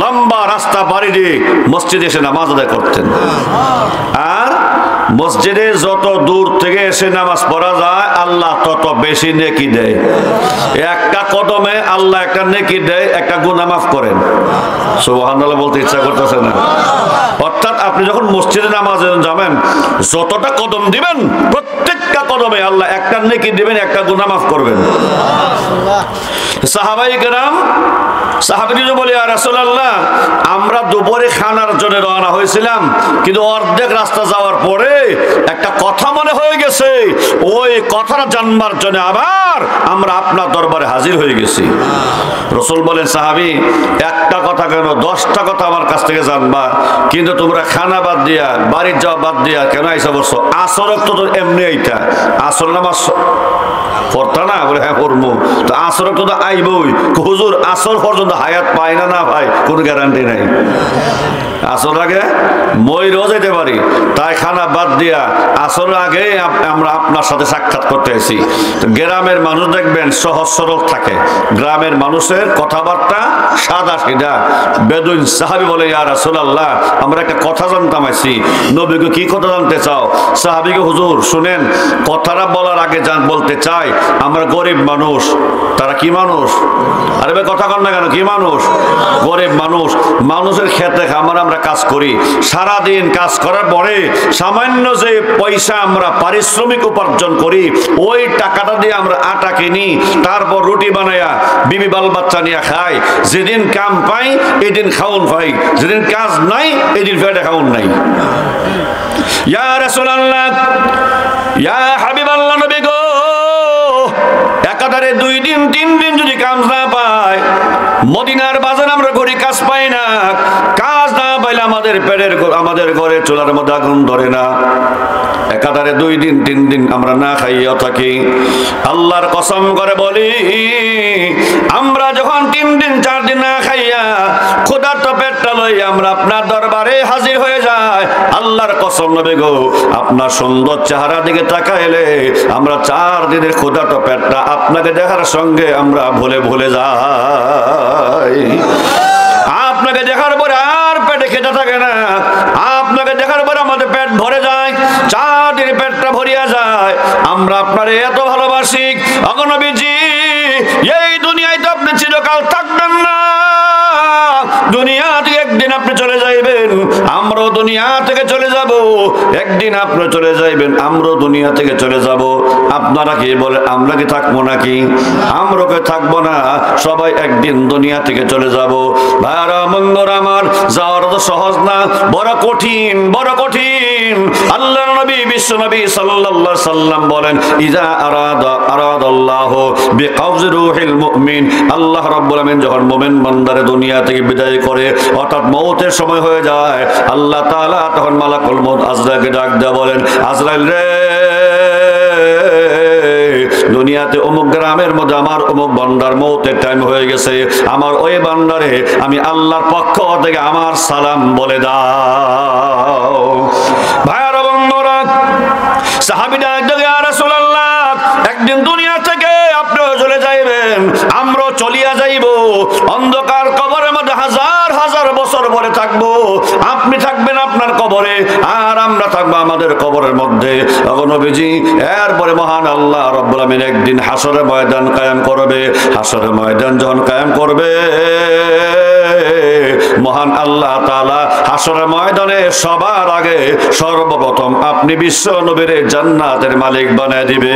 লম্বা রাস্তা পাড়ি দিয়ে মসজিদে এসে নামাজ আদায় করতেন। আর মসজিদে যত দূর থেকে এসে নামাজ পড়া যায় আল্লাহ তত বেশি নেকি দেয়। একটা কদমে আল্লাহ একটা নেকি দেয়, একটা গুনাহ মাফ করেন। সুবহানাল্লাহ বলতে ইচ্ছা করতেছে না। অর্থাৎ আপনি যখন মসজিদে নামাজে যাবেন, যতটা কদম দিবেন প্রত্যেকটা কদমে আল্লাহ একটা নেকি দিবেন, একটা গুনাহ মাফ করবেন। সাহাবায়ে কেরাম সাহাবীরা বলে, ইয়া রাসূলুল্লাহ, আমরা দুপুরে খানার জন্য রওনা হয়েছিলাম, কিন্তু অর্ধেক রাস্তা যাওয়ার পরে একটা কথা মনে হয়ে গেছে, ওই কথাটা জানবার জন্য আবার আমরা আপনার দরবারে হাজির হয়ে গেছি। রাসূল বলেন, সাহাবী, একটা কথা কেন 10টা কথা আমার কাছ থেকে জানবা, কিন্তু তোমরা খানা বাদ দিয়া বাড়ির যাওয়া বাদ দিয়া কেন আইসা বলছো? আসর তো এমনি এইটা আসর নামাজ পড়তা না? বলে হ্যাঁ পড়বো। তো আসর তো আইবই। হুজুর আসর পর্যন্ত হায়াত পায় না, না ভাই কোনো গ্যারান্টি নাই। আসর আগে মইরও যেতে পারি, তাই খানা বাদ দিয়া আসর আগে আমরা আপনার সাথে সাক্ষাৎ করতে এসেছি। গ্রামের মানুষ দেখবেন সহজ সরল থাকে, গ্রামের মানুষের কথাবার্তা সাদা সিধা। বেদুইন সাহাবী বলে, ইয়া রাসূলুল্লাহ, আমরা একটা কথা জানতাম আইছি। নবীকে কি কথা জানতে চাও? সাহাবীকে, হুজুর শুনেন, কথাটা বলার আগে বলতে চাই, আমরা গরিব মানুষ। তারা কি মানুষ? আরে ভাই কথা কন না কেন? কি মানুষ? গরিব মানুষ। মানুষের খেতে আমরা কাজ করি, সারাদিন কাজ করার পরে সামান্য যে পয়সা আমরা পারিশ্রমিক উপার্জন করি, ওই টাকাটা দিয়ে আমরা আটা কিনি, তারপর রুটি বানাইয়া বিবি বাল বাচ্চা নিয়ে খাই। যেদিন কাম পাই এদিন খাউন পাই, যেদিন কাজ নাই এদিন পেটে খাউন নাই। ইয়া রাসূলুল্লাহ, ইয়া হাবিবাল্লাহ, নবী গো, একাধারে 2 দিন 3 দিন যদি কাজ না পাই, মদিনার বাজারে আমরা ঘরে কাজ পাই না, কাজ না পাইলে আমাদের ঘরে চুলার মধ্যে আগুন ধরে না। একাধারে 2 দিন 3 দিন আমরা না খাইয়া থাকি। আল্লাহর কসম করে বলি, আমরা যখন 3 দিন 4 দিন না খাইয়া ক্ষুধার্ত পেটটা লই আমরা আপনার দরবারে হাজির হয়ে যায়, আল্লাহর কসম নবী গো, আপনার সুন্দর চেহারা দিকে তাকাইলে আমরা 4 দিনের ক্ষুধার্ত পেটটা আপনাকে দেখার সঙ্গে আমরা ভুলে ভুলে যাই। আপনাকে দেখার পরে আর পেটে খেতে থাকে না, আপনাকে দেখার পরে আমাদের পেট ভরে যায়, 4 দিন পেটটা ভরিয়া যায়। আমরা আপনারে এত ভালোবাসি, ওগো নবীজি, এই দুনিয়ায় তো আপনি চিরকাল থাকবেন না, দুনিয়া থেকে একদিন আপনি চলে যাইবেন, আমরাও দুনিয়া থেকে চলে যাব। একদিন আপনি চলে যাইবেন, আমরাও দুনিয়া থেকে চলে যাব। আপনারা কি বলে, আমরা কি থাকবো নাকি? আমরা কি থাকবো না? সবাই একদিন দুনিয়া থেকে চলে যাব। ভাইরা বন্ধুরা আমার, যাওয়ার তো সহজ না, বড় কঠিন, বড় কঠিন। আল্লাহর নবী বিশ্ব নবী সাল্লাল্লাহু আলাইহি সাল্লাম বলেন, ইজা আরাদাল্লাহু বিকবজি রূহিল মুমিন, আল্লাহ রাব্বুল আমিন যখন মুমিন বান্দারে দুনিয়া থেকে বিদায় করে, অর্থাৎ মওতের সময় হয়ে যায়, আল্লাহ তাআলা তখন মালাকুল মউত আজরাইলকে ডাক দিয়ে বলেন, আজরাইল রে, দুনিয়াতে অমুক গ্রামের মধ্যে আমার অমুক বান্দার মওতের টাইম হয়ে গেছে, আমার ওই বান্দারে আমি আল্লাহর পক্ষ থেকে আমার সালাম বলে দাও। ভাইরা বন্ধুরা, সাহাবীরা ইয়া রাসূলুল্লাহ, একদিন দুনিয়া থেকে আপনিও চলে যাইবেন, আমরাও চলিয়া যাইব, অন্ধকার কবরের মধ্যে হাজার হাজার বছর পরে থাকবো। আপনি থাকবেন আপনার কবরে, আর আমরা থাকবো আমাদের কবরের মধ্যে। ওগো নবীজি, এরপরে মহান আল্লাহ রাব্বুল আমিন একদিন হাসরের ময়দান কায়েম করবে। হাসরের ময়দান যখন কায়েম করবে, মহান আল্লাহ তাআলা হাসরের ময়দানে সবার আগে সর্বপ্রথম আপনি বিশ্ব নবীর জান্নাতের মালিক বানায় দিবে।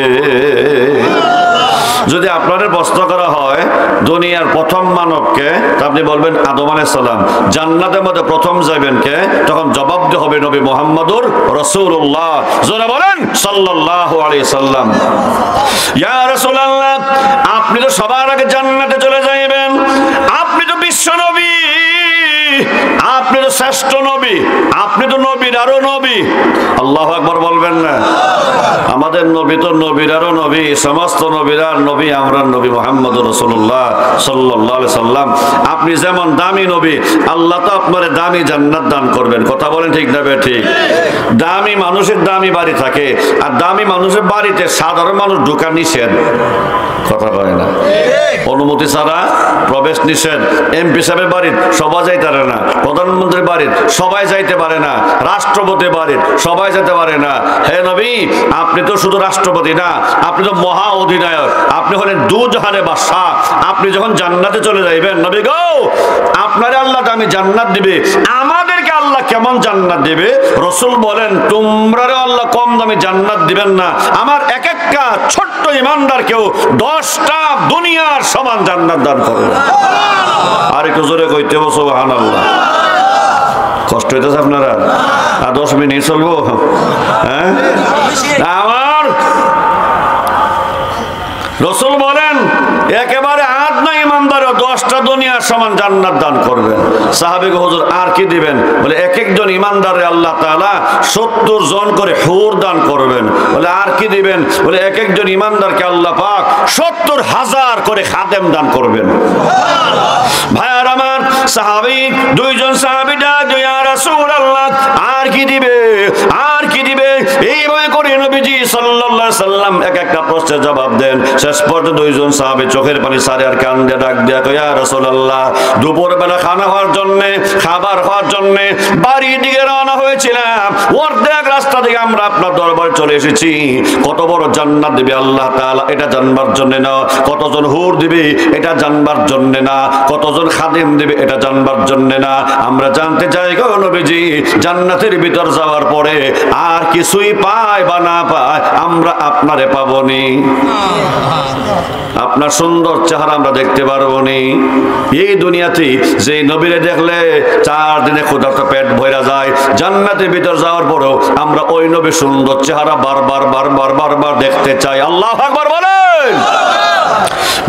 যদি আপনাদের প্রশ্ন করা হয় দুনিয়ার প্রথম মানবকে, আপনি বলবেন আদম আলাইহিস সালাম। জান্নাতের মধ্যে প্রথম যাবেন কে? তখন জবাব দিতে হবে নবী মুহাম্মদুর রাসূলুল্লাহ, যারা বলেন সাল্লাল্লাহু আলাইহি সাল্লাম। ইয়া রাসূলুল্লাহ, আপনি তো সবার আগে জান্নাতে চলে যাবেন, আপনি তো বিশ্ব নবী, আপনি তো শ্রেষ্ঠ নবী, আপনি তো নবীর আরো নবী। আল্লাহু আকবার বলবেন না? আমাদের নবী তো নবীর আরো নবী, সমস্ত নবীরার নবী আমরা নবী মুহাম্মদুর রাসূলুল্লাহ সাল্লাল্লাহু আলাইহি সাল্লাম। আপনি যেমন দামি নবী, আল্লাহ তো আপনারে দামি জান্নাত দান করবেন। কথা বলেন ঠিক না ঠিক? দামি মানুষের দামি বাড়ি থাকে, আর দামি মানুষের বাড়িতে সাধারণ মানুষ ঢোকা নিষেধ। কথা কয় না। অনুমতি ছাড়া প্রবেশ নিষেধ। এমপি সাহেবের বাড়ির সবাই যাইতে পারে না, প্রধানমন্ত্রীর বাড়ির সবাই যাইতে পারে না, রাষ্ট্রপতির বাড়ির সবাই যেতে পারে না। হে নবী, আপনি তো শুধু রাষ্ট্রপতি না, আপনি তো মহা অধিনায়ক, আপনি হলেন দু জাহানের বাদশা। আপনি যখন জান্নাতে চলে যাইবেন নবী গো, আপনারে আল্লাহ দামি জান্নাত দিবে। আমাদেরকে আল্লাহ কেমন জান্নাত দিবে? রাসূল বলেন, তোমরারে আল্লাহ কম দামি জান্নাত দিবেন না, আমার এক একটা ছোট্ট ইমানদারকেও 10টা দুনিয়ার সমান জান্নাত দান করবে। আর একটু জোরে কইতে হবে সুবহানাল্লাহ। কষ্ট হইতেছে আপনারা? আর 10 মিনিট চলবো? হ্যাঁ, আমার রাসূল বলেন একেবারে আদ না ইমানদারও 10টা দুনিয়ার সমান জান্নাত দান করবেন। সাহাবী গো হুজুর আর কি দিবেন? বলে এক একজন ইমানদারে আল্লাহ তাআলা 70 জন করে হুর দান করবেন। বলে আর কি দিবেন? বলে এক একজন ইমানদারকে আল্লাহ পাক 70,000 করে খাদেম দান করবেন। ভাইয়ার আমার, সাহাবী দুইজন সাহাবী ডাক ইয়া রাসূলুল্লাহ আর কি দিবে, আর কি দিবে? এইভাবে করে নবীজি সাল্লাল্লাহু আলাইহি সাল্লাম এক একটা প্রশ্নের জবাব দেন। শেষ পর্যন্ত দুইজন সাহাবী চোখের পানি সারে আর কান দিয়ে ডাক দিয়া কয় ইয়া রাসূলুল্লাহ, দুপুরবেলা খানা হওয়ার জন্য, খাবার হওয়ার জন্য বাড়ির দিকে রওনা হয়েছিলাম, অর্ধেক রাস্তা থেকে আমরা আপনার দরবারে চলে এসেছি। কত বড় জান্নাত দিবে আল্লাহ তাআলা এটা জানবার জন্য না, কতজন হুর দিবে এটা জানবার জন্য না, কতজন খাদেম দিবে এটা জানবার জন্য না। আমরা জানতে চাই গো নবীজি, জান্নাতের ভিতর যাওয়ার পরে আর কিছুই পায় বা না পায়, আমরা আপনারে পাবনি, আপনার সুন্দর চেহারা আমরা দেখতে পারবো নি। এই দুনিয়াতে যে নবীরে দেখলে 4 দিনে ক্ষুধার্ত পেট ভরা যায়, জান্নাতের ভিতর যাওয়ার পরেও আমরা ওই নবীর সুন্দর চেহারা বারবার বারবার বারবার দেখতে চাই। আল্লাহু আকবার বলেন।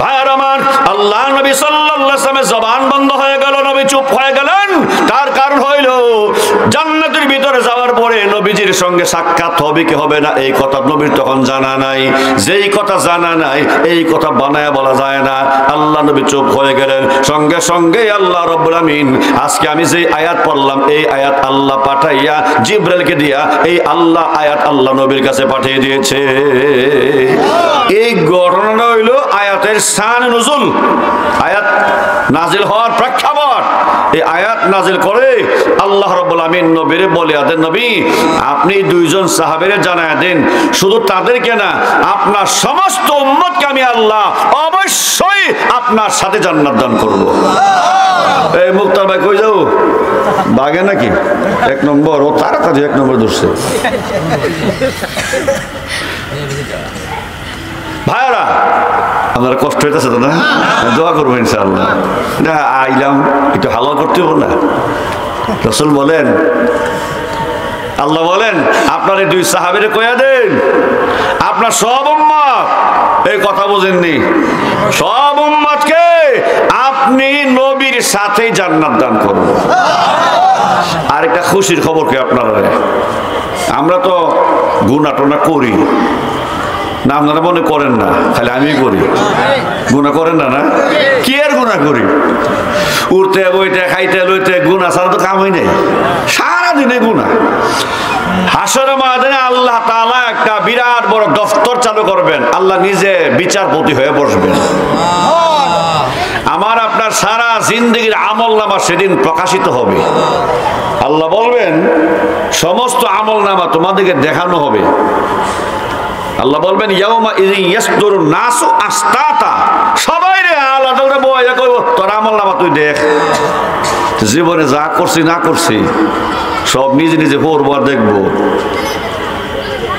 ভাইয়ার আমার, আল্লাহ নবী সাল্লাল্লাহু আলাইহি ওয়াসাল্লামের জবান বন্ধ হয়ে গেল, নবী চুপ হয়ে গেলেন। তার কারণ হইল জান্নাতের ভিতরে যাওয়ার পরে নবীজির সঙ্গে সাক্ষাৎ হবে কি হবে না এই কথা নবীর তখন জানা নাই। যেই কথা জানা নাই এই কথা বানায়া বলা যায় না। আল্লাহ নবী চুপ হয়ে গেলেন। সঙ্গে সঙ্গে আল্লাহ রাব্বুল আমিন আজকে আমি যে আয়াত পড়লাম এই আয়াত আল্লাহ পাঠাইয়া জিবরাইলকে দিয়া এই আল্লাহ আয়াত আল্লাহ নবীর কাছে পাঠিয়ে দিয়েছে। এই ঘটনাটা হইল আয়াতের শান নুজুল, আয়াত নাজিল হওয়ার প্রেক্ষাপট। এই আয়াত নাজিল করে আল্লাহ রাব্বুল আমিন নবীরে বলিয়া দেন, নবী আপনি দুইজন সাহাবীরে জানায়া দেন, শুধু তাদেরকে না আপনার সমস্ত উম্মতকে আমি আল্লাহ অবশ্যই আপনার সাথে জান্নাত দান করব। এই মুক্তার ভাই কই যাও? বাগে নাকি? 1 নম্বর ও তাড়াতাড়ি 1 নম্বর ধরছে। ভাইরা আপনারা কষ্ট হইতেছে তো না? দোয়া করবো ইনশাআল্লাহ। না আইলাম একটু হালুয়া করতে হবে না? রাসূল বলেন, আল্লাহ বলেন আপনার এই 2 সাহাবীরে কইয়া দেন আপনার সব উম্মত, এই কথা বুঝেননি, সব উম্মতকে আপনি নবীর সাথে জান্নাত দান করবেন। আর একটা খুশির খবর কি আপনারা, আমরা তো গুনাহ টোনা করি না, আপনারা মনে করেন না খালি আমি করি, গুনাহ করেন না? না কি আর গুনাহ করি? উঠতে বইতে খাইতে লইতে গুনাহ ছাড়া তো কামই নেই, সারাদিনে গুনাহ। হাসরের ময়দানে আল্লাহ তাআলা একটা বিরাট বড় দফতর চালু করবেন, আল্লাহ নিজে বিচারপতি হয়ে বসবেন। আমার আপনার সারা জিন্দেগির আমলনামা সেদিন প্রকাশিত হবে। আল্লাহ বলবেন সমস্ত আমলনামা তোমাদেরকে দেখানো হবে। আল্লাহ বলবেন ইয়াউমা ইযি ইয়াসদুরুন নাসু আশতাতা, সবাই রে আলাদা আলাদা বইয়া কইব তোর আমলনামা তুই দেখ, জীবনে যা করছি না করছি সব নিজে নিজে পড়ব আর দেখব।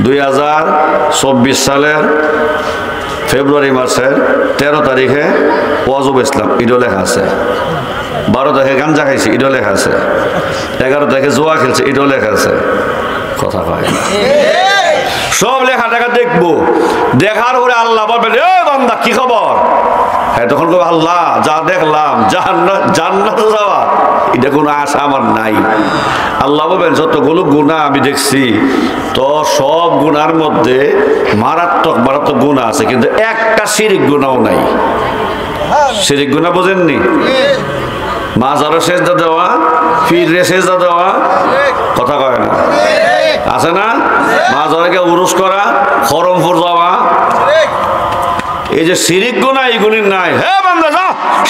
2024 সালের ফেব্রুয়ারি মাসের 13 তারিখে ওয়াজব ইসলাম ইডো লেখা আছে, 12 তারিখে গাঞ্জা খাইছি ইডো লেখা আছে, 11 তারিখে জুয়া খেলছে ইডো লেখা আছে। কথা কয় না? সব লেখা টাকা দেখবো, দেখার পরে আল্লাহ বলবেন এ বান্দা কি খবর? হ্যাঁ তখন কবে আল্লাহ যা দেখলাম জান্নাতে যাওয়া এটা কোনো আশা আমার নাই। আল্লাহ বলবেন যতগুলো গুনাহ আমি দেখছি তো সব গুনার মধ্যে মারাত্মক মারাত্মক গুনাহ আছে, কিন্তু একটা শিরক গুনাহও নাই। শিরক গুনাহ বোঝেননি? মাজারে সেজদা দেওয়া, পীরে সেজদা দেওয়া, কথা কয় না? আছে না? মাজারে উরুস করা, খরমপুর যাওয়া, এই যে শিরিক গুনাহ এইগুলি নাই। হে বান্দা যা,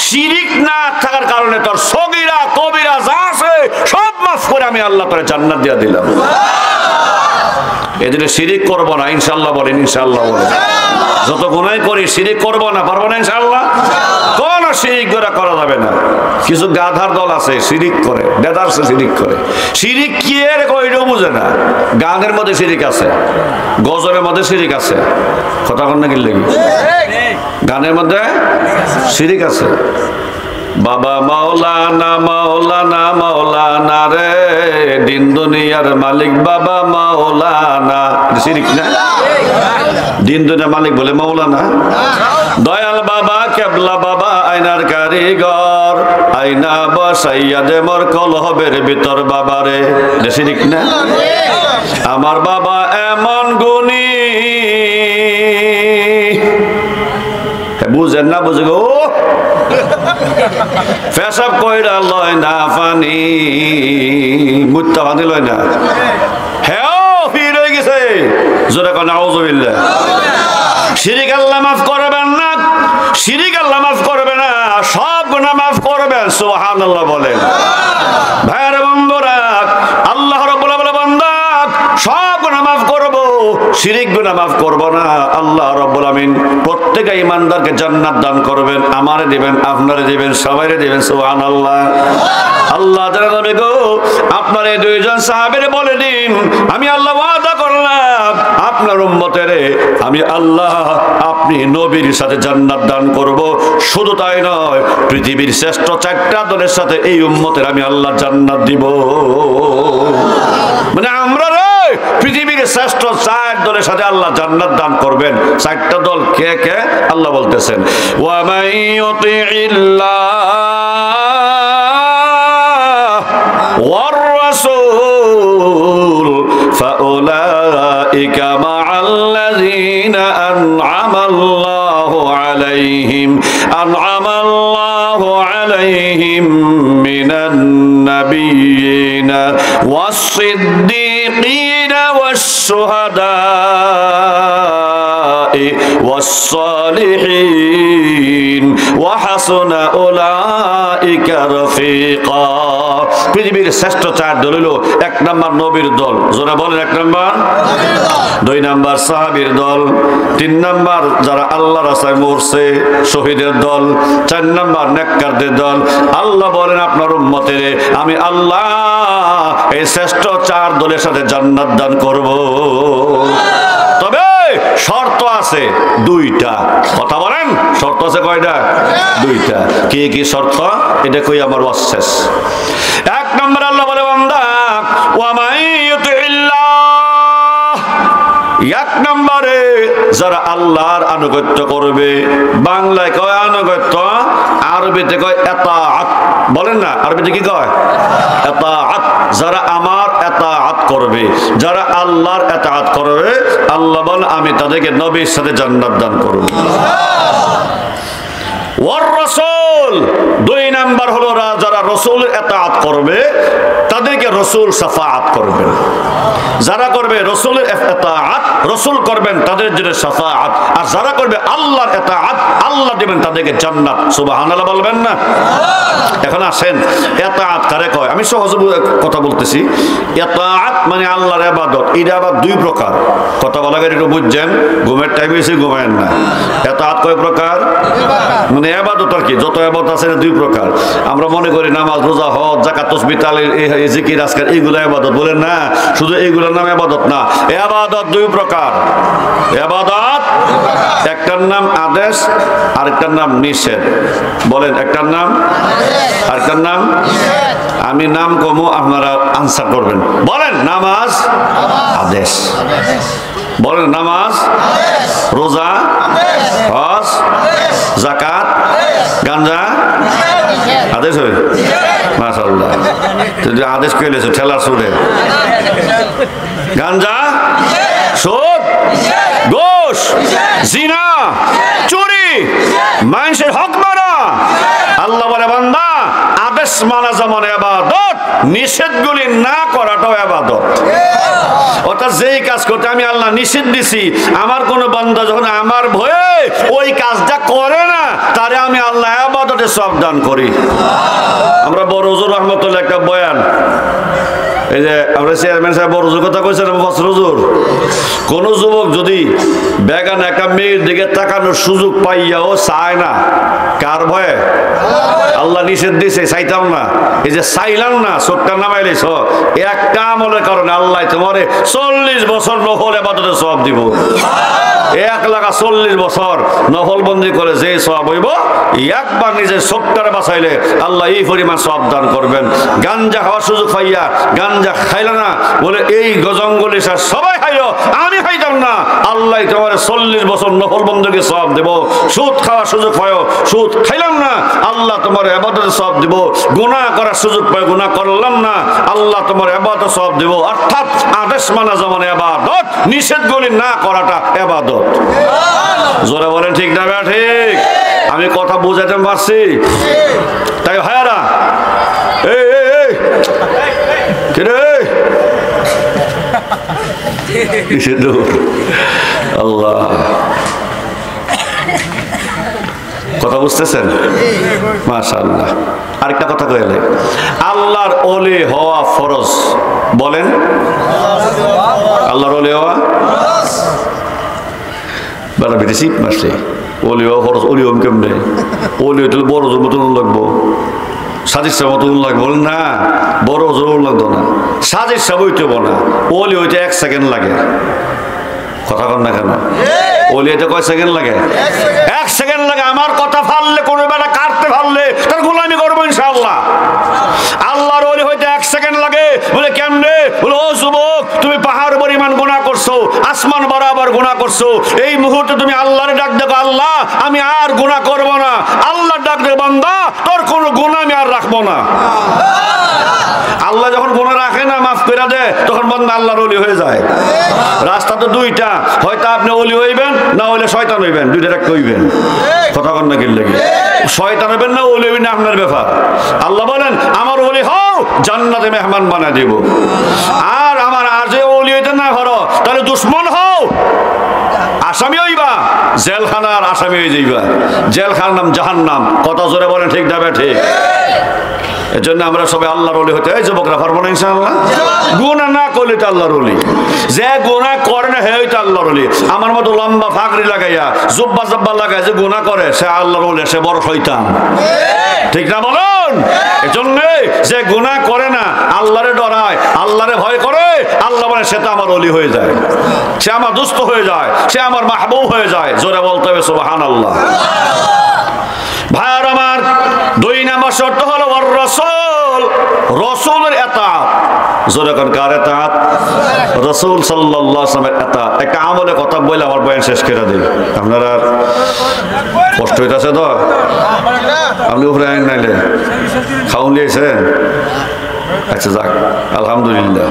শিরিক না থাকার কারণে তোর সগীরা কবিরা যা আছে সব মাফ করে আমি আল্লাহ তোরে জান্নাত দিয়ে দিলাম। এজন্য শিরিক করব না ইনশাআল্লাহ বলেন, ইনশাআল্লাহ বলেন। যত গুনাহ করি শিরিক করব না, পারবো না ইনশাআল্লাহ। কোন শিরিক করা যাবে না। কিছু গাধার দল আছে শিরিক করে, বেদারসে শিরিক করে। শিরিক কি এর কইও বুঝে না। গানের মধ্যে শিরিক আছে, গজলের মধ্যে শিরিক আছে, কথা কন না গিল্লে গানের মধ্যে শিরিক আছে। বাবা মাওলানা মাওলানা মাওলানা রে, দিন দুনিয়ার মালিক বাবা মাওলানা, শিরিক না? দিন দুনিয়ার মালিক বলে মাওলানা। দয়াল বাবা কেবলা বাবা আয়নার কারিগর, আয়না বসাইয়া দে মোর কলবের ভিতর বাবা রে, শিরিক না? আমার বাবা এমন গুণী, বুঝেন না? বুঝে গো পেশাব কইরা লয় না পানি, মুত্তা পানি লয় না। হ্যাঁ ফির হয়ে গেছে, জোরে কোন আউযুবিল্লাহ। শিরিক আল্লাহ মাফ করবেন না, শিরিক আল্লাহ মাফ করবে না, সব গুনাহ মাফ করবেন, সুবহানাল্লাহ বলেন। ভাইয়ের বন্ধুরা, আল্লাহ রাব্বুল আলামিন বান্দা সব গুনাহ মাফ করব, শিরিক গুনাহ মাফ করব না। আল্লাহ রাব্বুল আলামিন প্রত্যেক ঈমানদারকে জান্নাত দান করবেন, আমারে দিবেন, আপনারে দিবেন, সবাইরে দিবেন, সুবহানাল্লাহ। আল্লাহ তাআলা নবী গো আপনার এই দুইজন সাহাবীর বলে দিন, আমি আল্লাহ ওয়াদা করলাম আপনার উম্মতের আমি আল্লাহ আপনি নবীর সাথে জান্নাত দান করব। শুধু তাই নয়, পৃথিবীর শ্রেষ্ঠ চারটা দলের সাথে এই উম্মতের আমি আল্লাহ জান্নাত দিব। মানে আমরা রে পৃথিবীর শ্রেষ্ঠ চার দলের সাথে আল্লাহ জান্নাত দান করবেন। চারটা দল কে কে আল্লাহ বলতেছেন, ওয়া মাইয়ুতিল্লাহ ওয়ার রাসূল ফাউলাইকা মা'আল্লাযীনা আন'আমাল্লাহু আলাইহিম মিনান নাবিয়্যিনা ওয়াস-সিদ্দীকিনা ওয়াস-শুহাদা'i ওয়াস-সালিহিন ওয়া হাসুনা উলাইকা রাফীকা। পৃথিবীর শ্রেষ্ঠ চার দল হলো, এক নাম্বার নবীর দল, যারা বলেন এক নাম্বার, দুই নাম্বার সাহাবীর দল, তিন নাম্বার যারা আল্লাহর রাস্তায় মরছে শহীদের দল, চার নাম্বার নেককারদের দল। আল্লাহ বলেন আপনার উম্মতের আমি আল্লাহ এই শ্রেষ্ঠ চার দলের সাথে জান্নাত দান করব। তবে শর্ত আছে দুইটা, কথা বলেন, শর্ত আছে কয়টা? দুইটা। কি কি শর্ত? এটা কই আমার ওয়াজ শেষ। এক নম্বর আল্লাহ বলে বান্দা ওয়া মাইয়ুতিল্লাহ, এক নম্বরে যারা আল্লাহর আনুগত্য করবে, বাংলায় কয় আনুগত্য, আরবিতে কয় ইতাআত, বলেন না আরবিতে কি কয়? ইতাআত। যারা আমার ইতাআত করবে, যারা আল্লাহর ইতাআত করবে, আল্লাহ বলেন আমি তাদেরকে নবীর সাথে জান্নাত দান করব। ওয়ার রাসূল, দুই নাম্বার হলো যারা রাসূলের ইতাআত করবে তাদেরকে রাসূল শাফাআত করবেন। যারা করবে রাসূলের ইতাআত, রাসূল করবেন তাদের জন্য শাফাআত। আর যারা করবে আল্লাহর ইতাআত, আল্লাহ দিবেন তাদেরকে জান্নাত। সুবহানাল্লাহ বলবেন না? এখন আসেন ইতাআত কারে কয়? আমি সহজ কথা বলতেছি। ইতাআত মানে আল্লাহর ইবাদত। এটা আবার দুই প্রকার, কথা বলা গেলে একটু বুঝছেন, ঘুমের টাইমে এসে ঘুমায়েন না। ইতাআত কয় প্রকার? মানে ইবাদত আর কি, যত ইবাদত আছে দুই প্রকার। আমরা মনে করি নামাজ, রোজা, হজ, যাকাত, তাসবিহ, তাহলিল, এই জিকির, আজকার এইগুলা ইবাদত, বলেন না শুধু এইগুলোর নাম ইবাদত না। ইবাদত দুই প্রকার। ইবাদত একটার নাম আদেশ, আরেকটার নাম নিষেধ। বলেন, একটার নাম আরেকটার নাম। আমি নাম কমু, আপনারা আনসার করবেন। বলেন, নামাজ আদেশ, বলেন নামাজ, রোজা, হজ, যাকাত, গাঞ্জা আদেশ হবে। মাশাআল্লাহ, যদি আদেশ কইলেছে ঠেলা সুরে, গাঞ্জা, সুদ, ঘুষ, জিনা, চুরি, মানুষের হক মারা। আল্লাহ বলে বান্দা আদেশ মানা যেমন ইবাদত, নিষেধগুলি না করাটাও ইবাদত। অর্থাৎ যেই কাজ করতে আমি আল্লাহ নিষেধ দিছি, আমার কোন বান্দা যখন আমার ভয়ে ওই কাজটা করে না, তারে আমি আল্লাহ ইবাদতের সওয়াব দান করি। আমরা বড় হুজুর রহমতুল্লাহ একটা বয়ান, এই যে আমরা চেয়ারম্যান সাহেব বড় হুজুর কথা কইছেন, হুজুর কোন যুবক যদি বেগান একটা মেয়ের দিকে তাকানোর সুযোগ পাইয়াও চায় না, কার ভয়ে? আল্লাহ নিষেধ দিছে, চাইতাম না, এই যে চাইলাম না, চোখটা নামাইলেছ, একটা আমলের কারণে আল্লাহ তোমারে 40 বছর নফল ইবাদতের সওয়াব দিব। 1,40,000 বছর নফল বন্দি করে যে সওয়াব হইব, একবার নিজের চোখটারে বাঁচাইলে আল্লাহ এই পরিমাণ সওয়াব দান করবেন। গাঞ্জা খাওয়ার সুযোগ পাইয়া গাঞ্জা খাইল না বলে এই জঙ্গলে সবাই খাইলো, আমি খাইতাম না, আল্লাহ তোমার 40 বছর নফল বন্দীকে সওয়াব দেব। সুদ খাওয়ার সুযোগ পাইও, সুদ খাইলাম না, আল্লাহ তোমার ইবাদতের সওয়াব দেব। গুনাহ করার সুযোগ পাই, গুনাহ করলাম না, আল্লাহ তোমার ইবাদতের সওয়াব দেব। অর্থাৎ আদেশ মানা যেমন ইবাদত, নিষেধগুলি না করাটা ইবাদত। জোরে বলেন ঠিক না ভাই? ঠিক। আমি কথা বুঝাতে পারছি? তাই ভাইয়ারা, এই আল্লাহ, কথা বুঝতেছেন? মাশাআল্লাহ। আরেকটা কথা কইলে, আল্লাহর ওলি হওয়া ফরজ। বলেন, আল্লাহর ওলি হওয়া বেলা বেটেছি মাসে, ওলি হওয়া ফরজ। ওলি হম কেমনে? ওলি হইতে বড় জোর মতন লাগবো, সাজিদ সাহেব মতন লাগবো। বলেন না, বড় জোর লাগতো না, সাজিদ সাহেব হইতে না, ওলি হইতে 1 সেকেন্ড লাগে। কথা কন না কেন? ওলি হইতে কয় সেকেন্ড লাগে? 1 সেকেন্ড লাগে। আমার কথা ফাললে, কোনো বেলা কাটতে ফাললে তার গোলামি করবো ইনশাআল্লাহ। আল্লাহর ওলি হইতে 1 সেকেন্ড লাগে। বলে কেমনে? বলে ও যুবক, তুমি পাহাড় পরিমাণ গুনাহ করছো, আসমান বরাবর গুনাহ করছো, এই মুহূর্তে তুমি আল্লাহরে ডাক দেখো, আল্লাহ আমি আর গুনাহ করবো না। আল্লাহ ডাক দেখো, বান্দা তোর কোনো গুনাহ আমি আর রাখবো না। আল্লাহ যখন গুনাহ রাখে না, মাফ করে দেয়, তখন বান্দা আল্লাহর ওলি হয়ে যায়। রাস্তা তো দুইটা, হয়তো আপনি ওলি হইবেন, না হইলে শয়তান হইবেন, দুইটা একটা হইবেন। কথা কন না কি লাগে? শয়তান হইবেন না ওলি হইবেন না আপনার ব্যাপার। আল্লাহ বলেন আমার ওলি হও, জান্নাতে মেহমান বানায় দেব। আর আমার আর যে ওলি হইতে না পারো, তাহলে দুশমন হও, আসামি হইবা, জেলখানার আসামি হয়ে যাইবা। জেলখানার নাম জাহান্নাম। কথা জোরে বলেন ঠিক যাবে? ঠিক। এর জন্য আমরা সবাই আল্লাহর ওলি হতে, এই যুবকরা পারবো না ইনশাআল্লাহ? গুনাহ না করলে তো আল্লাহর ওলি, যে গুনাহ করে না হে হইতো আল্লাহর ওলি। আমার মতো লম্বা ফাকরি লাগাইয়া জুব্বা জব্বা লাগাই যে গুনাহ করে, সে আল্লাহর ওলি, সে বড় শয়তান। ঠিক না বলুন? এজন্য যে গুনাহ করে না, আল্লাহরে ডরায়, আল্লাহরে ভয় করে, আল্লাহ বলে সে তো আমার ওলি হয়ে যায়, সে আমার দোস্ত হয়ে যায়, সে আমার মাহবুব হয়ে যায়। জোরে বলতে হবে সুবহানাল্লাহ। ভাইয়ার আমার, 2 নম্বর শর্ত হলো রাসূল, রাসূলের ইতাআত। জোরে কোন কার ইতাআত? রাসূল সাল্লাল্লাহু আলাইহি ওয়াসাল্লামের ইতাআত। একটা আমলে কথা বলে আমার বয়ান শেষ করে দেই। আপনারা কষ্ট হইতাছে তো? আপনি উপরে আইন নাইলে খাউন লিয়েছেন? আচ্ছা যাক, আলহামদুলিল্লাহ।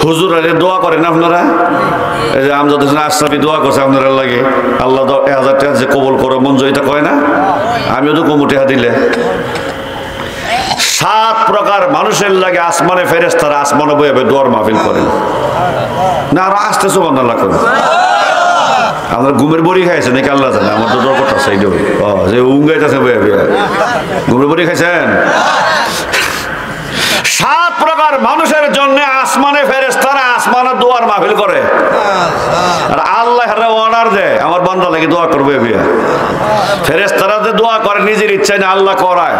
হুজুর দোয়া করেন আপনারা? এই যে আমজাদ হোসেন আশরাফি দোয়া করছে আপনারা লাগে, আল্লাহ 1000 টাকা যে কবুল করো, মঞ্জ এটা কয় না? আমিও তো কমুটিহা দিলে। 7 প্রকার মানুষের লাগে আসমানে ফেরেশতারা আসমানে বইবে দোয়ার মাহফিল করেন না। আর আসতে সুবহানাল্লাহ করেন। আমরা ঘুমের বড়ি খাইছেন নাকি আল্লাহ জানে, আমার তো ডর কথা সাইড যে উঙ্গাইতেছে বইবে। ঘুমের বড়ি খাইছেন? 7 প্রকার মানুষের জন্য আসমানে ফেরেশতারা আসমানে দোয়ার মাহফিল করে। আর আল্লাহ অর্ডার দেয় আমার বান্দা লাগে দোয়া করবে। ফেরেশতারা যে দোয়া করে নিজের ইচ্ছায় না, আল্লাহ করায়।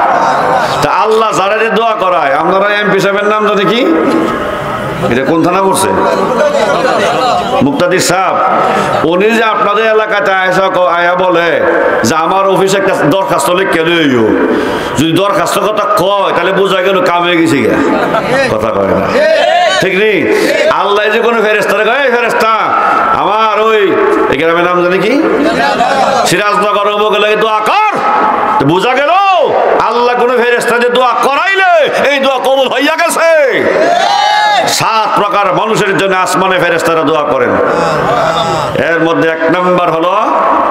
তা আল্লাহ যারা যে দোয়া করায়, আপনারা এমপি সাহেবের নাম জানে কি? এটা কোন থানা করছে? মুক্তাদির সাহেব। উনি যে আপনাদের এলাকাতে আয়া বলে যে আমার অফিসে একটা দরখাস্ত লিখে লইও, যদি দরখাস্ত কথা কয় তাহলে বোঝা গেল কামে গেছে গা। কথা কয় না, ঠিক নেই? আল্লাহ যে কোনো ফেরেশতারে কয়, ফেরেশতা আমার ওই গ্রামের নাম জানি কি, সিরাজনগর লাগে দোয়া কর। বোঝা গেল আল্লাহ কোনো ফেরেশতা যে দোয়া করাইলে এই দোয়া কবুল হইয়া গেছে। 7 প্রকার মানুষের জন্য আসমানে ফেরেশতারা দোয়া করেন। এর মধ্যে 1 নাম্বার হলো,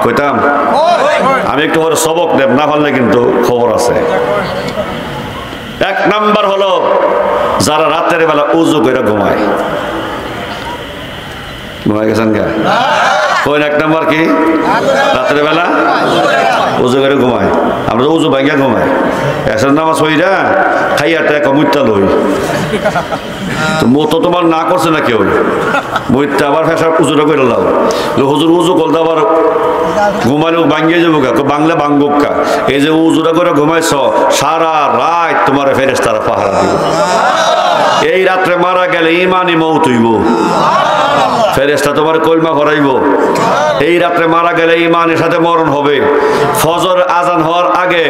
কইতাম আমি একটু পরে সবক দেব, না পারলে কিন্তু খবর আছে। 1 নাম্বার হলো যারা রাতের বেলা উজু করে ঘুমায়। ঘুমায় গেছেন গা? কোন 1 নাম্বার কি? রাতের বেলা উজু করে ঘুমায়। আমরা তো উজু ভাঙ্গা ঘুমাই, এসের নামাজ হইরা খাইয়া টাকা মুইতা লই। তো মতো তোমার না করছে না কেউ, মুইতা আবার ফেসা উজুটা করে লাও। হুজুর উজু করতে আবার ঘুমাইলে ভাঙ্গিয়ে যাবো কা, বাংলা ভাঙ্গুক কা। এই যে উজুটা করে ঘুমাইছ, সারা রাত তোমার ফেরেশতারা পাহারা দিব। এই রাত্রে মারা গেলে ইমানি মউত হইব, ফেরেশতা তোমার কলমা ভরাইব। এই রাত্রে মারা গেলে ইমানের সাথে মরণ হবে। ফজর আজান হওয়ার আগে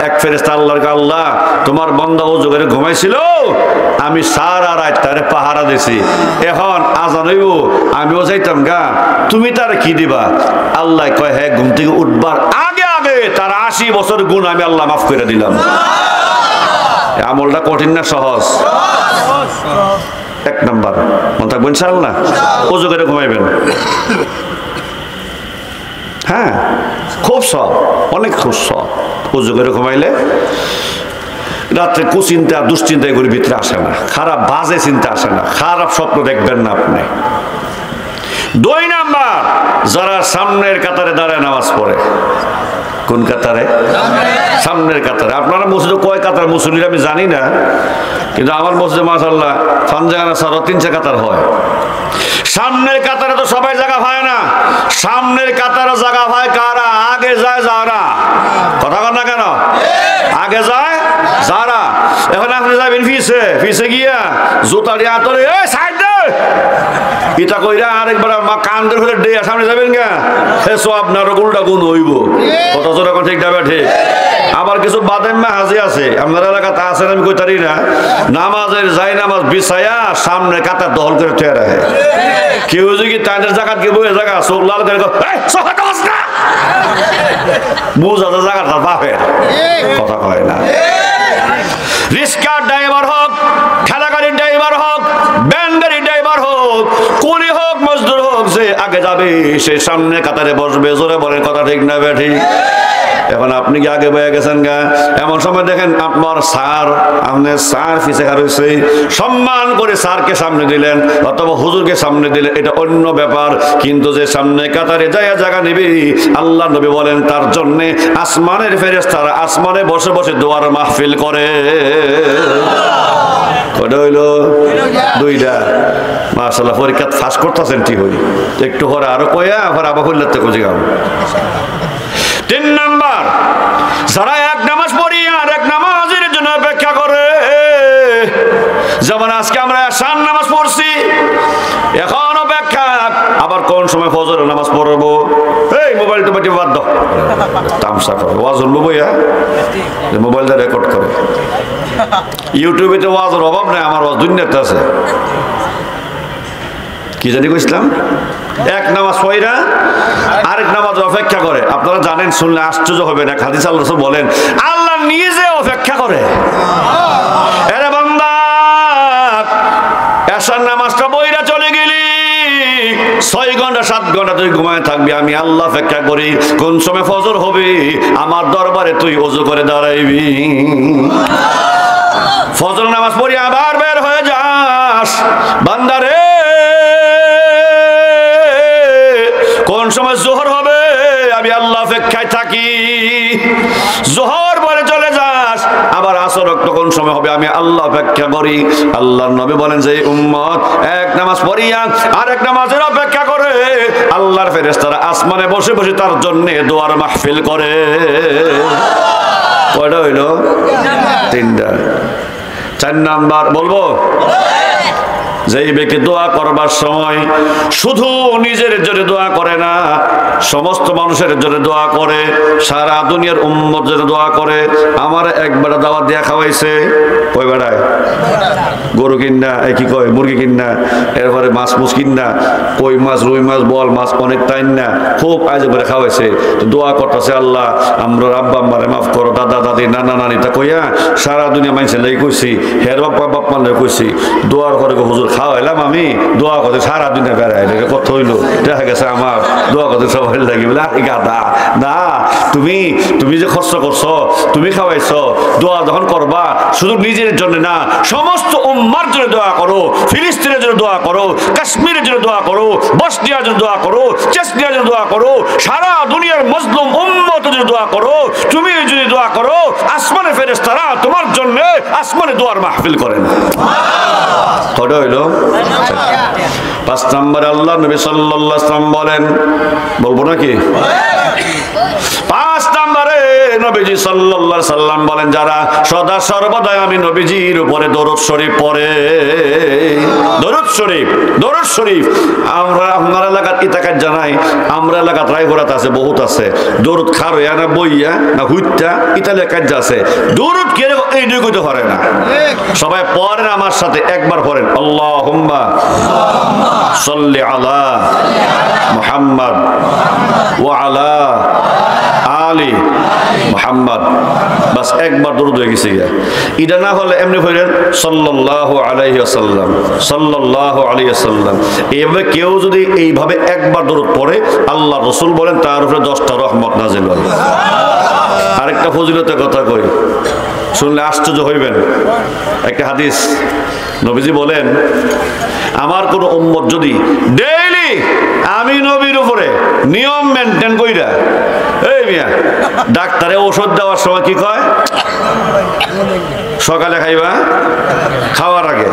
এক ফেরেশতা আল্লাহর কা, আল্লাহ তোমার বান্দা ওযু করে ঘুমাইছিল, আমি সারা রাত তারে পাহারা দিছি, এখন আজান হইব আমিও যাইতাম গা, তুমি তার কি দিবা? আল্লাহ কয়, হ্যাঁ ঘুম থেকে উঠবার আগে আগে তার 80 বছর গুণ আমি আল্লাহ মাফ করে দিলাম। আমলটা কঠিন না সহজ? 1 নাম্বার মনে থাকবেন ইনশাআল্লাহ, ওযু করে ঘুমাইবেন। হ্যাঁ, খুব সব, অনেক খুব সব। ওযু করে ঘুমাইলে রাত্রে কুচিন্তা দুশ্চিন্তা এগুলি ভিতরে আসে না, খারাপ বাজে চিন্তা আসে না, খারাপ স্বপ্ন দেখবেন না আপনি। 2 নাম্বার, যারা সামনের কাতারে দাঁড়ায় নামাজ পড়ে। কোন কাতারে? সামনের কাতারে। আপনারা মসজিদে কয় কাতার মুসল্লিরা আমি জানি না, কিন্তু আমার মসজিদে মাশাআল্লাহ ফানজানা সারা 3 কাতার হয়। সামনের কাতারে তো সবাই জায়গা পায় না, সামনের কাতারে জায়গা পায় কারা? আগে যায় যারা। কথা বল না কেন? আগে যায় যারা। এখন আপনি যাবেন ফিসে গিয়া জুতা দিয়ে আতরে, এই সাইড দে ইটা কইরা আরেকবার মা কান্দের ফেলে ডে সামনে যাবেন গা, হে সব আপনার উল্টা গুণ হইব। কত জোর এখন ঠিক যাবে ঠিক। আবার কিছু বাদেম্মা হাজি আছে, আপনার এলাকাতে আছেন আমি কইতারি না, নামাজের যাই নামাজ বিছায়া সামনে কাতার দখল করে থুয়ে রাখে। কেউ যদি তাদের জায়গা কে বই জায়গা চোখ লাল করে বুঝা জায়গা তার বাপের, কথা কয় না। রিস্কার ড্রাইভার হোক, ঠেলা গাড়ির ড্রাইভার হোক, ব্যান গাড়ির ড্রাইভার হোক, কুলি হোক, মজদুর হোক, যে আগে যাবে সে সামনে কাতারে বসবে। জোরে বলেন কথা ঠিক না বেঠি? এখন আপনি কি আগে বয়ে গেছেন গা? এমন সময় দেখেন আপনার স্যার পিছে রয়েছে, সম্মান করে স্যারকে সামনে দিলেন অথবা হুজুরকে সামনে দিলেন, এটা অন্য ব্যাপার। কিন্তু যে সামনে কাতারে যায় জায়গা নিবি, আল্লাহ নবী বলেন তার জন্য আসমানের ফেরেশতারা আসমানে বসে বসে দোয়ার মাহফিল করে। কয়টা হইল? 2টা। মাশাআল্লাহ, পরীক্ষা ফাঁস করতেছেন ঠিক হই। একটু পরে আরো কয়া আবার আবার হইলাতে খুঁজে গাও। 3 নাম্বার, যারা 1 নামাজ পড়ি আর 1 নামাজের জন্য অপেক্ষা করে। যেমন আজকে আমরা এশার নামাজ পড়ছি, এখন অপেক্ষা আবার কোন সময় ফজরের নামাজ পড়বো। এই মোবাইলটা বাটি বাদ দাও, তামসা করে ওয়াজ হল বইয়া, মোবাইলটা রেকর্ড করে। ইউটিউবে তো ওয়াজের অভাব নাই, আমার ওয়াজ দুনিয়াতে আছে। কি জানি কইছিলাম? 1 নামাজ পড়া আরেক নামাজ অপেক্ষা করে। আপনারা জানেন, শুনলে আশ্চর্য হবে না, হাদিস আল্লাহ রাসূল বলেন আল্লাহ নিজে অপেক্ষা করে। আরে বান্দা, এশার নামাজটা পড়া চলে গেলি, 6 ঘন্টা 7 ঘন্টা তুই ঘুমায় থাকবি, আমি আল্লাহ অপেক্ষা করি কোন সময় ফজর হবে, আমার দরবারে তুই ওযু করে দাঁড়াইবি। ফজর নামাজ পড়ি আবার বের হয়ে যাস, বান্দারে কোন সময় জোহর হবে, আমি আল্লাহ অপেক্ষায় থাকি। জোহর বলে চলে যাস, আবার আসর কোন সময় হবে, আমি আল্লাহ অপেক্ষা করি। আল্লাহর নবী বলেন যে উম্মত 1 নামাজ পড়িয়া আরেক নামাজের অপেক্ষা করে, আল্লাহর ফেরেশতারা আসমানে বসে বসে তার জন্য দোয়ার মাহফিল করে। কয়টা হইল? 3টা। 4 নাম্বার বলবো, যেই ব্যক্তি দোয়া করবার সময় শুধু নিজের জন্য দোয়া করে না, সমস্ত মানুষের জন্য দোয়া করে, সারা দুনিয়ার উম্মতের জন্য দোয়া করে। আমার একবার দাওয়াত দিয়া খাওয়াইছে, কই বেড়ায় গরু কিনা, কি কয় মুরগি কিনা, এরপরে মাছ মুছ কিনা, কই মাছ, রুই মাছ, বল মাছ অনেক টাইম না, খুব আয়োজন করে খাওয়াইছে। তো দোয়া করতেছে, আল্লাহ আমরা আব্বা আম্মারে মাফ করো, দাদা দাদি নানা নানি, তা কইয়া সারা দুনিয়া মানুষের লেগে কইছি, হের বাপ্পা বাপ্পা লেগে কইছি। দোয়ার করে হুজুর খাওয়াইলাম আমি, দোয়া করতে সারা দুনিয়া বেড়াই, কত হইলো দেখা গেছে আমার দোয়া করতে সবাই লাগি বলে আরে গাদা না, তুমি যে খরচ করছো, তুমি খাওয়াইছো, দোয়া যখন করবা শুধু নিজের জন্য না, সমস্ত উম্মার জন্য দোয়া করো, ফিলিস্তিনের জন্য দোয়া করো, কাশ্মীরের জন্য দোয়া করো, বসনিয়ার জন্য দোয়া করো, চেচনিয়ার জন্য দোয়া করো, সারা দুনিয়ার মজলুম উম্মতের জন্য দোয়া করো। তুমি যদি দোয়া করো, আসমানে ফেরেশতারা তোমার জন্য আসমানে দোয়ার মাহফিল করেন। কটা হইল? 5 নম্বরে আল্লাহ নবী সাল্লাল্লাহু আলাইহি ওয়াসাল্লাম বলেন, বলবো নাকি? 5 নম্বরে নবীজি সাল্লাল্লাহু আলাইহি সাল্লাম বলেন, যারা সদা সর্বদা আমি নবীজির উপরে দরুদ শরীফ পড়ে। দরুদ শরীফ আমরা আপনার এলাকার ইতাকাত জানাই, আমরা এলাকাত রায়পুরাত আছে, বহুত আছে। দরুদ খারয়া না বইয়া না হুইতা ইতালিয়া কাজ আছে। দরুদ কে এই দুই কইতে পারে না, সবাই পড়েন আমার সাথে, একবার পড়েন, আল্লাহুম্মা সাল্লি আলা মুহাম্মদ ওয়া আলা আলি মুহাম্মদ। বাস একবার দরুদ হয়ে গেছে। এটা না হলে এমনি পড়েন সাল্লাল্লাহু আলাইহি ওয়াসাল্লাম, সাল্লাল্লাহু আলাইহি ওয়াসাল্লাম। এইভাবে কেউ যদি এইভাবে একবার দরুদ পড়ে, আল্লাহ রাসূল বলেন তার উপরে 10টা রহমত নাযিল হয়। আরেকটা ফজিলতের কথা কই, শুনলে আশ্চর্য হইবেন। একটা হাদিস, নবীজি বলেন, আমার কোন উম্মত যদি ডেইলি আমি নবীর উপরে নিয়ম মেনটেন কইরা, এই মিয়া ডাক্তারে ওষুধ দেওয়ার সময় কি কয়, সকালে খাইবা, খাওয়ার আগে,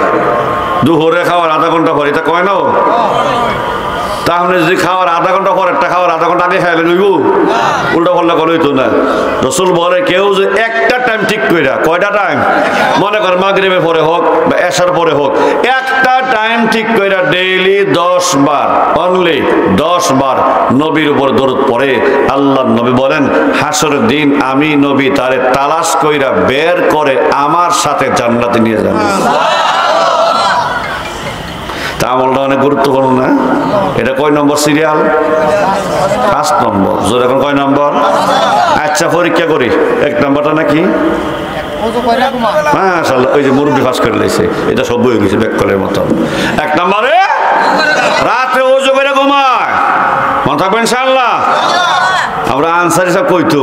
দুপুরে খাওয়ার আধা ঘন্টা পরে, এটা কয় না? তাহলে যদি খাওয়ার আধা ঘন্টা পরে, খাওয়ার আধা ঘন্টা আগে খাইলে নইব, উল্টা পাল্টা করে হইতো না। রাসূল বলে, কেউ যে একটা টাইম ঠিক কইরা, কয়টা টাইম, মনে কর মাগরিবের পরে হোক বা এশার পরে হোক, একটা টাইম ঠিক কইরা ডেইলি 10 বার, অনলি 10 বার নবীর উপর দরুদ পড়ে, আল্লাহর নবী বলেন হাসরের দিন আমি নবী তারে তালাশ কইরা বের করে আমার সাথে জান্নাতে নিয়ে যাবেন। আমলটা অনেক গুরুত্বপূর্ণ না? এটা কয় নম্বর সিরিয়াল? 5 নম্বর। জোর এখন কয় নম্বর? আচ্ছা পরীক্ষা করি, 1 নম্বরটা নাকি? মাশাআল্লাহ, ওই যে মুরব্বি পাস করে লাইছে, এটা সব হয়ে গেছে ব্যাককলের মতন। 1 নম্বরে রাতে ওযু করে ঘুমায়, মনে থাকবে ইনশাআল্লাহ। আমরা আনসার হিসাব কইতো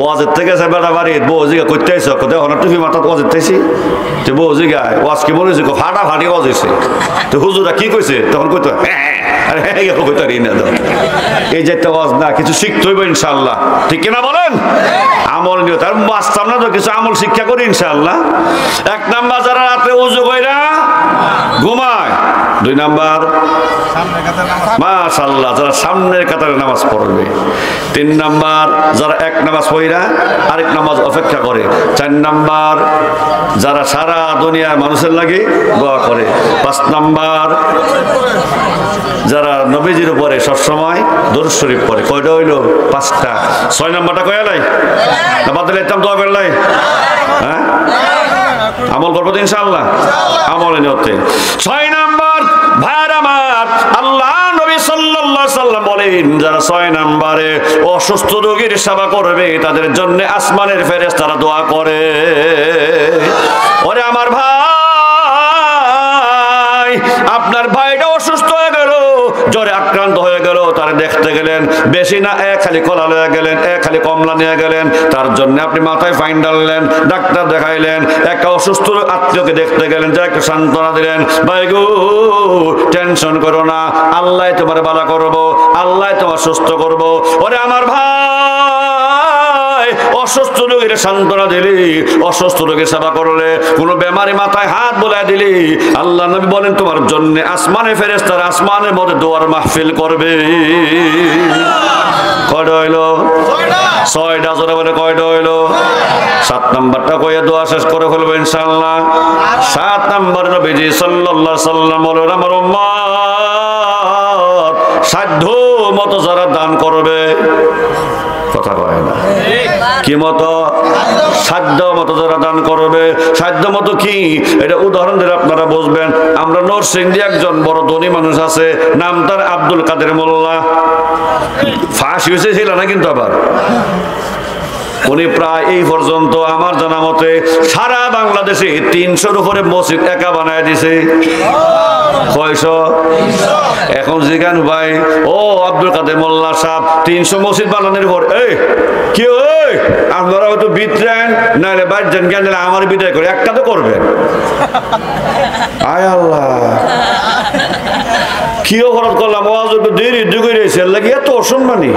ওয়াজের থেকে বেড়া বাড়ি বউ জিগা করতে আইস, কোথায় হঠাৎ টুপি মাথাত ওয়াজের তাইছি, তো বউ জিগায় ওয়াজ কি বলেছে, ফাটা ফাটি ওয়াজ হয়েছে, তো হুজুরা কি কইছে, তখন কইতো এই যে ওয়াজ না, কিছু শিখতে হইব ইনশাআল্লাহ, ঠিক কিনা বলেন? আমল নিয়ে তার বাঁচতাম না তো, কিছু আমল শিক্ষা করি ইনশাআল্লাহ। 1 নাম্বার যারা রাতে ওযু কইরা ঘুমায়, 2 নাম্বার মাশাআল্লাহ যারা সামনের কাতারে নামাজ পড়বে, 3 নাম্বার যারা 1 নামাজ পড়া আরেক নামাজ অপেক্ষা করে, 4 নাম্বার যারা সারা দুনিয়ার মানুষের লাগে দোয়া করে, 5 নাম্বার যারা নবীজির উপরে সবসময় দরুদ শরীফ পড়ে। কয়টা হইল? 5টা। 6 নাম্বারটা কয়া লাই না বাদলে ইতাম দোয়া করলাই? হ্যাঁ, আমল করবো তো ইনশাআল্লাহ, আমল নিয়তে। 6 নাম্বার ভাইরা আমার, আল্লাহ নবী সাল্লাল্লাহু আলাইহি সাল্লাম বলেন, যারা 6 নম্বরে অসুস্থ রোগীর সেবা করবে তাদের জন্য আসমানের ফেরেশতারা দোয়া করে। ওরে আমার ভাই, আপনার ভাইটা অসুস্থ হয়ে গেল, জ্বরে আক্রান্ত হয়ে গেল, তারা দেখতে গেলেন, বেশি না খালি কলা লয়ে গেলেন, খালি কমলা নিয়ে গেলেন, তার জন্য আপনি মাথায় ফাইন ডাললেন, ডাক্তার দেখাইলেন, একটা অসুস্থ আত্মীয়কে দেখতে গেলেন, যা একটু সান্ত্বনা দিলেন, ভাই গো টেনশন করো না, আল্লাহ তোমার ভালো করবো, আল্লাহ তোমার সুস্থ করবো। ওরে আমার ভাই, অসুস্থ রোগীর সান্ত্বনা দিলি, অসুস্থ রোগীর সেবা করলে, কোনো বেমারি মাথায় হাত বোলায় দিলি, আল্লাহ নবী বলেন তোমার জন্য আসমানে ফেরেশতারা আসমানের মধ্যে দোয়ার মাহফিল করবে। কয়টা হইল? 6টা। জোরে বলে কয়টা হইল? 7 নাম্বারটা কয়ে দোয়া শেষ করে ফেলবো ইনশাআল্লাহ। 7 নাম্বার নবীজি সাল্লাল্লাহু আলাইহি সাল্লাম বলেন, আমার উম্মত সাধ্য মতো যারা দান করবে, কথা কয় না, কি মতো? সাধ্য মতো যারা দান করবে। সাধ্য মতো কি, এটা উদাহরণ দিলে আপনারা বুঝবেন। আমরা নরসিংদী একজন বড় ধনী মানুষ আছে, নাম তার আব্দুল কাদের মোল্লা। ফাঁসি হয়েছে ছিল না কিন্তু আবার। উনি প্রায় এই পর্যন্ত আমার জানা মতে সারা বাংলাদেশে 300-র উপরে মসজিদ একা বানায় দিছে। কয়শো? এখন জিগান ভাই, ও আব্দুল কাদের মোল্লা সাহেব 300 মসজিদ বানানোর পর কি আপনারা হয়তো বিদ্রেন নাহলে বাইর যান, জ্ঞান দিলে আমার বিদায় করে একটা তো করবেন। আয় আল্লাহ, কি অপরাধ করলাম? দেরি যুগে রয়েছে লাগে এত অসম্মানী।